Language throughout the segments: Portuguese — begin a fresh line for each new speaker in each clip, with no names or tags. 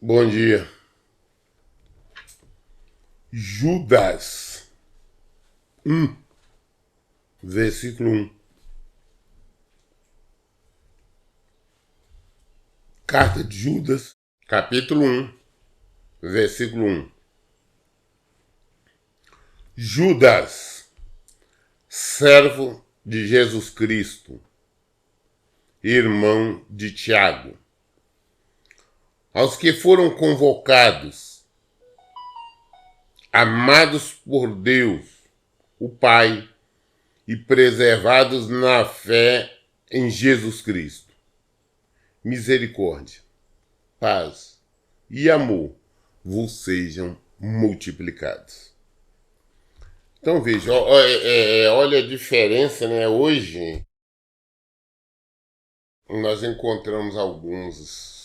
Bom dia. Judas 1, versículo 1. Carta de Judas, capítulo 1, versículo 1. Judas, servo de Jesus Cristo, irmão de Tiago, aos que foram convocados, amados por Deus, o Pai, e preservados na fé em Jesus Cristo. Misericórdia, paz e amor vos sejam multiplicados. Então veja, olha a diferença, né? Hoje nós encontramos alguns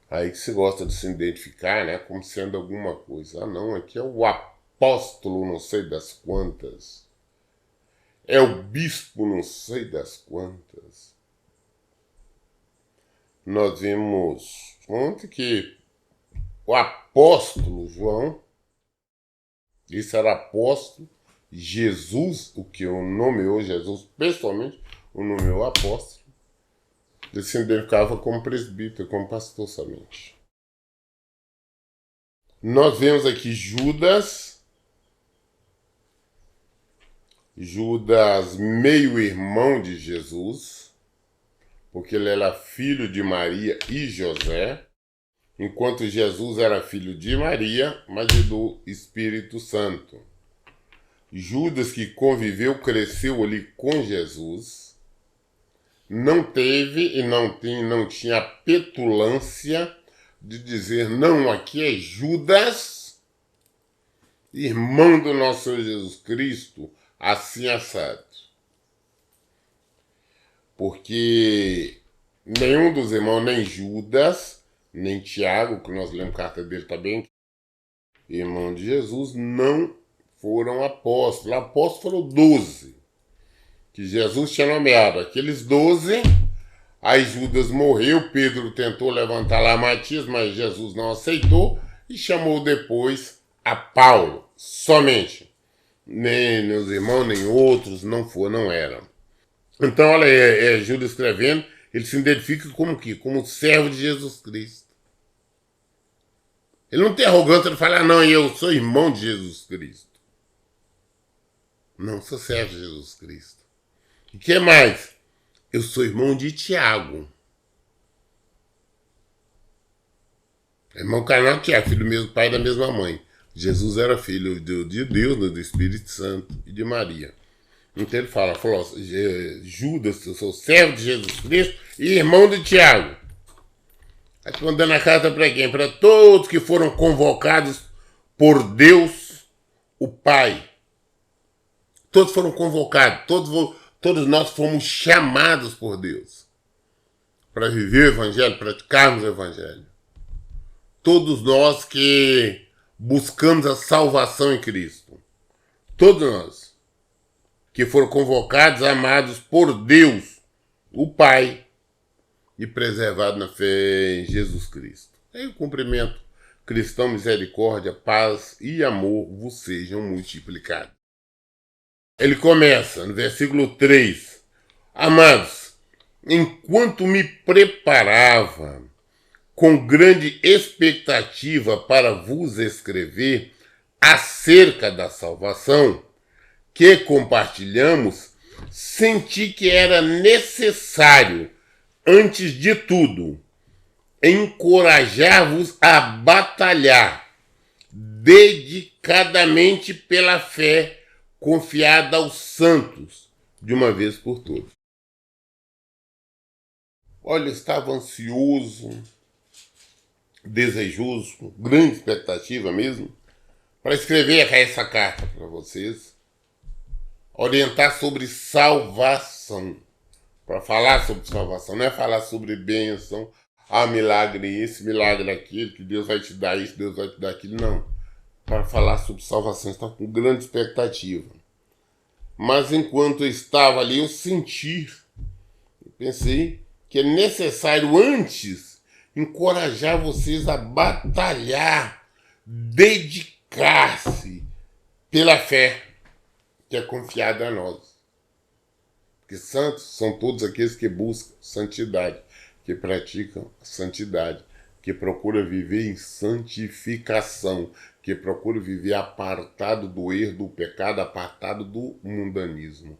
aí que se gosta de se identificar, né, como sendo alguma coisa. Ah, não, aqui é o apóstolo não sei das quantas. É o bispo não sei das quantas. Nós vimos ontem que o apóstolo João, esse era apóstolo, Jesus, o que o nomeou Jesus, pessoalmente, o nomeou apóstolo, ele se identificava como presbítero, como pastor somente. Nós vemos aqui Judas, meio-irmão de Jesus, porque ele era filho de Maria e José, enquanto Jesus era filho de Maria, mas e do Espírito Santo. Judas, que conviveu, cresceu ali com Jesus, não teve e não tinha a petulância de dizer, não, aqui é Judas, irmão do nosso Senhor Jesus Cristo, assim assado. Porque nenhum dos irmãos, nem Judas, nem Tiago, que nós lemos a carta dele também, irmão de Jesus, não foram apóstolos. Apóstolos foram 12, que Jesus tinha nomeado. Aqueles 12, aí Judas morreu, Pedro tentou levantar lá Matias, mas Jesus não aceitou e chamou depois a Paulo, somente. Nem os irmãos, nem outros não eram. Então, olha, Judas escrevendo, ele se identifica como o quê? Como servo de Jesus Cristo. Ele não tem arrogância de falar, não, eu sou irmão de Jesus Cristo. Não, sou servo de Jesus Cristo. E o que mais? Eu sou irmão de Tiago. Irmão carnal que é filho do mesmo pai e da mesma mãe. Jesus era filho de Deus, do Espírito Santo e de Maria. Então ele falou, Judas, eu sou servo de Jesus Cristo e irmão de Tiago. Aí mandando a carta para quem? Para todos que foram convocados por Deus, o Pai. Todos foram convocados, todos nós fomos chamados por Deus para viver o Evangelho, praticarmos o Evangelho. Todos nós que buscamos a salvação em Cristo. Todos nós que foram convocados, amados por Deus, o Pai, e preservados na fé em Jesus Cristo. Aí o cumprimento cristão, misericórdia, paz e amor vos sejam multiplicados. Ele começa no versículo 3. Amados, enquanto me preparava com grande expectativa para vos escrever acerca da salvação que compartilhamos, senti que era necessário, antes de tudo, encorajar-vos a batalhar dedicadamente pela fé confiada aos santos, de uma vez por todas. Olha, eu estava ansioso, desejoso, com grande expectativa mesmo, para escrever essa carta para vocês, orientar sobre salvação. Para falar sobre salvação, não é falar sobre bênção, milagre esse, milagre aquele, que Deus vai te dar isso, Deus vai te dar aquilo, não. Para falar sobre salvação, está com grande expectativa. Mas enquanto eu estava ali, eu pensei que é necessário antes encorajar vocês a batalhar, dedicar-se pela fé que é confiada a nós. Porque santos são todos aqueles que buscam santidade, que praticam santidade, que procuram viver em santificação, que procuram viver apartado do erro, do pecado, apartado do mundanismo.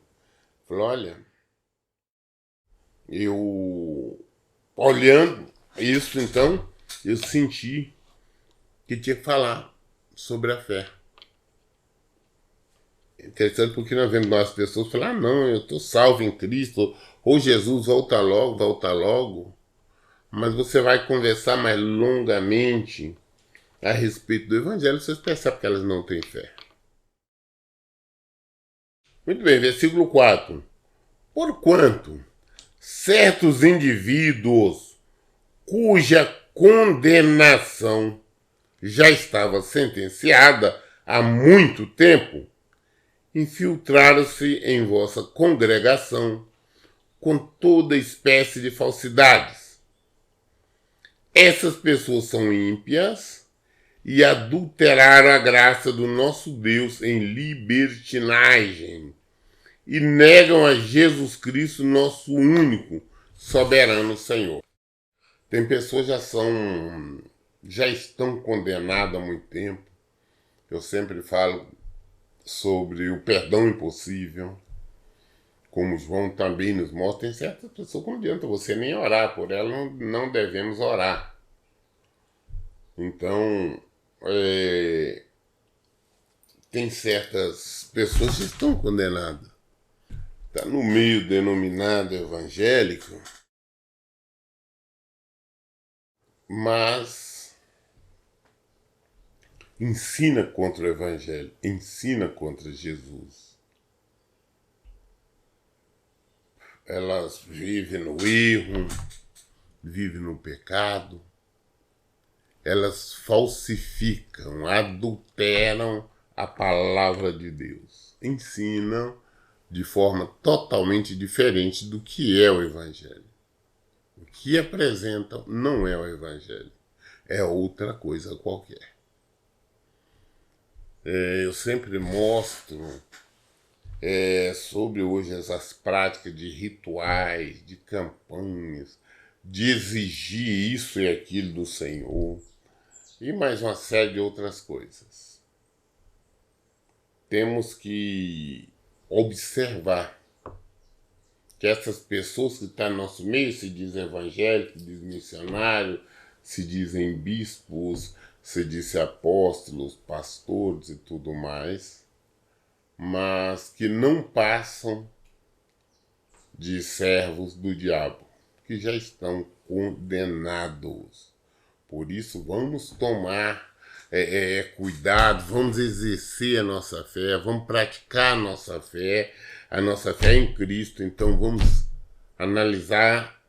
Falei, olha, eu olhando isso então, eu senti que tinha que falar sobre a fé. Interessante porque nós vemos as pessoas falar, não, eu estou salvo em Cristo, ou Jesus volta logo, mas você vai conversar mais longamente a respeito do Evangelho, vocês percebem que elas não têm fé. Muito bem, versículo 4. Porquanto certos indivíduos cuja condenação já estava sentenciada há muito tempo, infiltraram-se em vossa congregação com toda espécie de falsidades. Essas pessoas são ímpias e adulteraram a graça do nosso Deus em libertinagem e negam a Jesus Cristo, nosso único soberano Senhor. Tem pessoas que já estão condenadas há muito tempo. Eu sempre falo sobre o perdão impossível, como João também nos mostra. Tem certas pessoas que não adianta você nem orar por elas, não devemos orar. Então, tem certas pessoas que estão condenadas. Está no meio denominado evangélico, mas ensina contra o Evangelho, ensina contra Jesus. Elas vivem no erro, vivem no pecado, elas falsificam, adulteram a palavra de Deus, ensinam de forma totalmente diferente do que é o Evangelho. O que apresentam não é o Evangelho, é outra coisa qualquer. Eu sempre mostro sobre hoje essas práticas de rituais, de campanhas, de exigir isso e aquilo do Senhor, e mais uma série de outras coisas. Temos que observar que essas pessoas que estão no nosso meio se dizem evangélicos, se dizem missionários, se dizem bispos, se dizem apóstolos, pastores e tudo mais, mas que não passam de servos do diabo, que já estão condenados. Por isso, vamos tomar cuidado, vamos exercer a nossa fé, vamos praticar a nossa fé em Cristo. Então, vamos analisar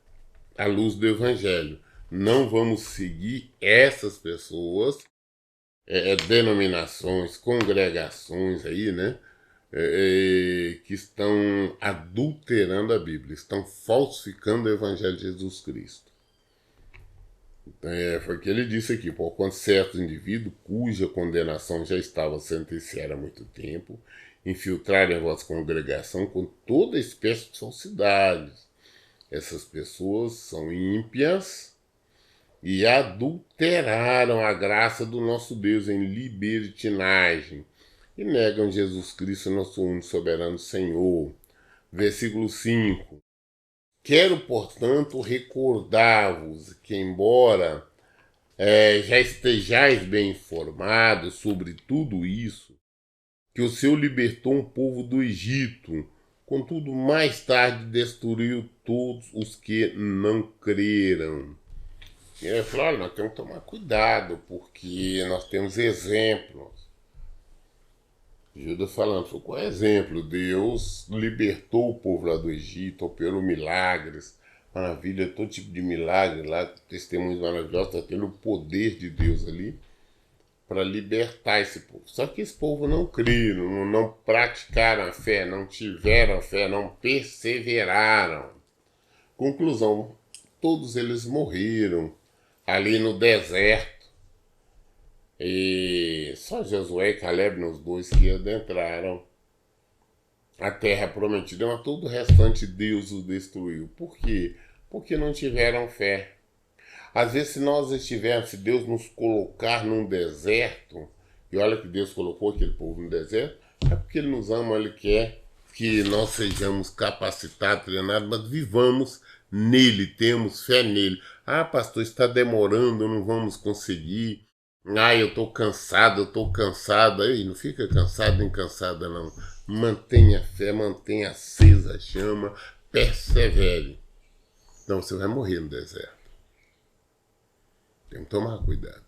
à luz do Evangelho. Não vamos seguir essas pessoas, denominações, congregações aí, né? Que estão adulterando a Bíblia, estão falsificando o Evangelho de Jesus Cristo. Foi o que ele disse aqui, porquanto certo indivíduo cuja condenação já estava sentenciada há muito tempo, infiltraram a vossa congregação com toda espécie de falsidades. Essas pessoas são ímpias e adulteraram a graça do nosso Deus em libertinagem e negam Jesus Cristo, nosso único soberano Senhor. Versículo 5. Quero, portanto, recordar-vos que, embora já estejais bem informados sobre tudo isso, que o Senhor libertou um povo do Egito, contudo mais tarde destruiu todos os que não creram. E ele falou, olha, nós temos que tomar cuidado, porque nós temos exemplos. Judas falando, qual é o exemplo? Deus libertou o povo lá do Egito, operou milagres, maravilha, todo tipo de milagre lá, testemunhos maravilhosos, está tendo o poder de Deus ali para libertar esse povo. Só que esse povo não creram, não praticaram a fé, não tiveram a fé, não perseveraram. Conclusão, todos eles morreram ali no deserto. E só Josué e Caleb, os dois que adentraram a terra prometida, mas todo o restante Deus os destruiu. Por quê? Porque não tiveram fé. Às vezes, se Deus nos colocar num deserto, e olha que Deus colocou aquele povo no deserto, é porque Ele nos ama, Ele quer que nós sejamos capacitados, treinados, mas vivamos nele, temos fé nele. Ah, pastor, está demorando, não vamos conseguir. Ah, eu estou cansado. Aí, não fica cansado nem cansada, não. Mantenha fé, mantenha acesa a chama, persevere. Então você vai morrer no deserto. Tem que tomar cuidado.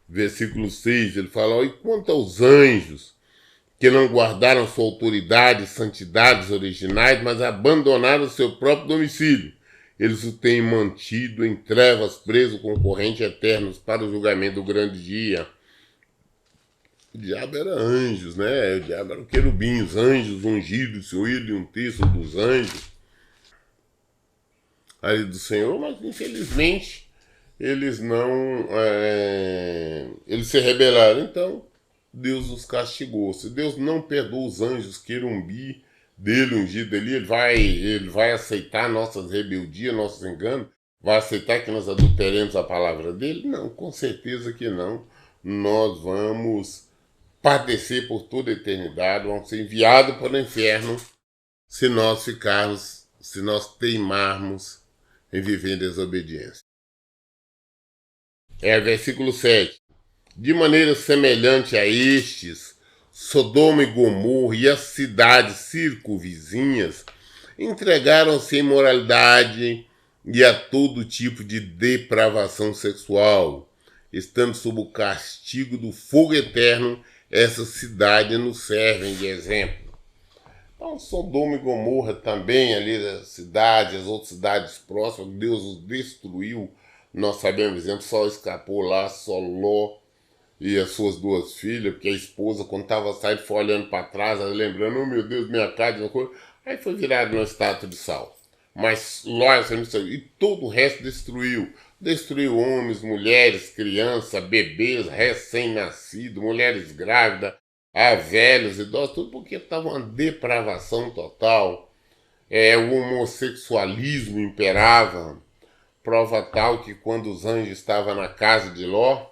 Versículo 6, ele fala: e quanto aos anjos, que não guardaram sua autoridade e santidades originais, mas abandonaram seu próprio domicílio. Eles o têm mantido em trevas, preso com corrente eternos para o julgamento do grande dia. O diabo era anjos, né? O diabo era querubim, os anjos ungidos, se ouvir de um terço dos anjos ali do Senhor, mas infelizmente eles não, eles se rebelaram, então Deus os castigou. Se Deus não perdoa os anjos querubim dele, ungido ali, ele vai aceitar nossas rebeldias, nossos enganos, vai aceitar que nós adulteremos a palavra dele? Não, com certeza que não. Nós vamos padecer por toda a eternidade, vamos ser enviados para o inferno se nós teimarmos em viver em desobediência. Versículo 7. De maneira semelhante a estes, Sodoma e Gomorra e as cidades circunvizinhas entregaram-se à imoralidade e a todo tipo de depravação sexual, estando sob o castigo do fogo eterno. Essas cidades nos servem de exemplo. Então, Sodoma e Gomorra também, ali das cidades, as outras cidades próximas, Deus os destruiu. Nós sabemos, por exemplo, só escapou lá, só Ló e as suas duas filhas, porque a esposa, quando estava saindo, foi olhando para trás, lembrando: oh meu Deus, minha casa, aí foi virado numa estátua de sal. Mas Ló e todo o resto destruiu. Destruiu homens, mulheres, crianças, bebês, recém-nascidos, mulheres grávidas, velhos, idosos, tudo porque estava uma depravação total. O homossexualismo imperava. Prova tal que quando os anjos estavam na casa de Ló,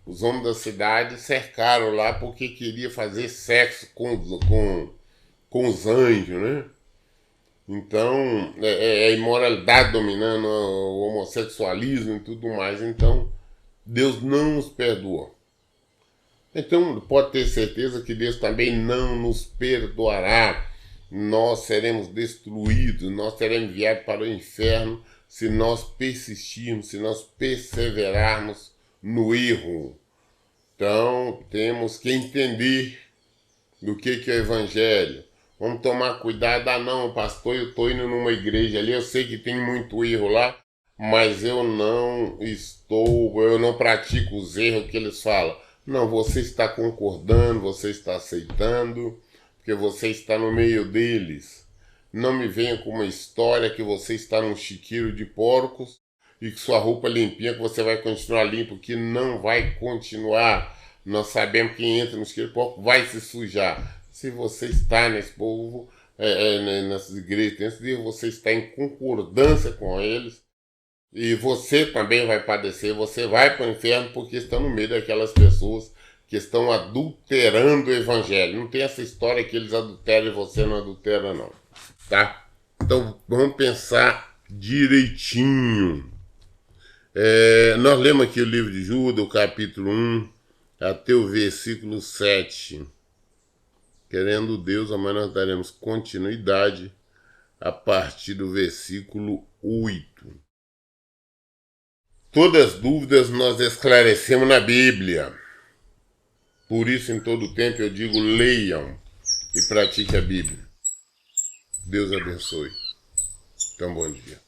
os homens da cidade cercaram lá porque queria fazer sexo com os anjos, né? Então, a imoralidade dominando, o homossexualismo e tudo mais. Então, Deus não nos perdoou. Então, pode ter certeza que Deus também não nos perdoará. Nós seremos destruídos, nós seremos enviados para o inferno se nós persistirmos, se nós perseverarmos no erro. Então, temos que entender do que é o Evangelho. Vamos tomar cuidado. Ah, não, pastor, eu estou indo numa igreja ali, eu sei que tem muito erro lá, mas eu não pratico os erros que eles falam. Não, você está concordando, você está aceitando, porque você está no meio deles. Não me venha com uma história que você está num chiqueiro de porcos e que sua roupa limpinha, que você vai continuar limpo, que não vai continuar. Nós sabemos que quem entra no chiqueiro de porco vai se sujar. Se você está nesse povo, nessas igrejas, você está em concordância com eles, e você também vai padecer, você vai para o inferno porque está no meio daquelas pessoas que estão adulterando o evangelho. Não tem essa história que eles adulteram e você não adultera, não. Tá? Então vamos pensar direitinho. Nós lemos aqui o livro de Judas, o capítulo 1, até o versículo 7. Querendo Deus, amanhã nós daremos continuidade a partir do versículo 8. Todas as dúvidas nós esclarecemos na Bíblia. Por isso, em todo tempo, eu digo: leiam e pratiquem a Bíblia. Deus abençoe. Então, bom dia.